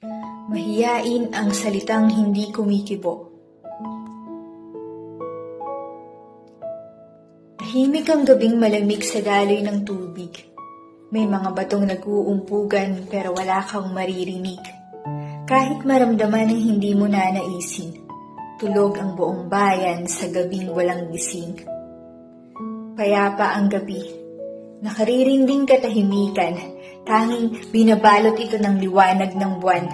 Mahiyain ang salitang hindi kumikibo. Tahimik ang gabing malamig sa daloy ng tubig. May mga batong nag-uumpugan pero wala kang maririnig. Kahit maramdaman ang hindi mo nanaisin, tulog ang buong bayan sa gabing walang gising. Payapa ang gabi. Nakaririnding katahimikan, tanging binabalot ito ng liwanag ng buwan.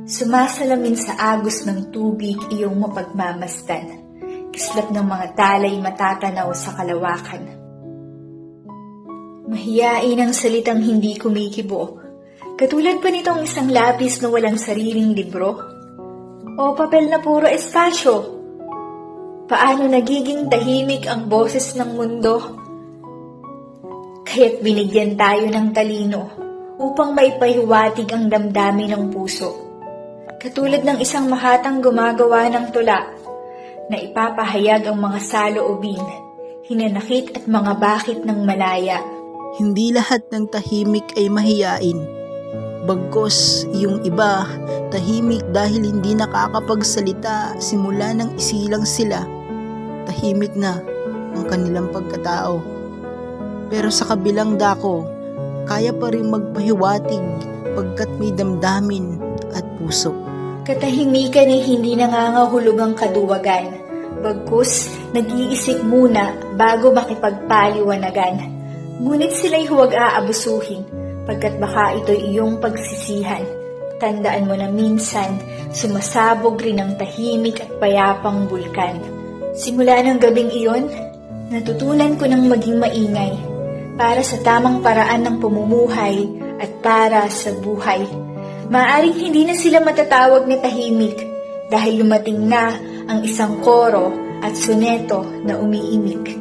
Sumasalamin sa agos ng tubig iyong mapagmamasdan. Kislap ng mga talay matatanaw sa kalawakan. Mahiyain ang salitang hindi kumikibo. Katulad pa nitong isang lapis na walang sariling libro? O papel na puro espasyo? Paano nagiging tahimik ang boses ng mundo? Kaya't binigyan tayo ng talino upang maipahiwatig ang damdamin ng puso. Katulad ng isang mahatang gumagawa ng tula na ipapahayag ang mga saloobin, hinanakit at mga bakit ng malaya. Hindi lahat ng tahimik ay mahiyain. Bagkus, yung iba, tahimik dahil hindi nakakapagsalita simula nang isilang sila. Tahimik na ang kanilang pagkatao. Pero sa kabilang dako, kaya pa rin magpahiwatig pagkat may damdamin at puso. Katahimikan ay hindi nangangahulog ang kaduwagan. Bagkus, nag-iisip muna bago makipagpaliwanagan. Ngunit sila'y huwag aabusuhin, pagkat baka ito'y iyong pagsisihan. Tandaan mo na minsan, sumasabog rin ang tahimik at payapang bulkan. Simula ng gabing iyon, natutunan ko ng maging maingay, para sa tamang paraan ng pamumuhay at para sa buhay. Maaring hindi na sila matatawag na tahimik, dahil lumating na ang isang koro at soneto na umiimik.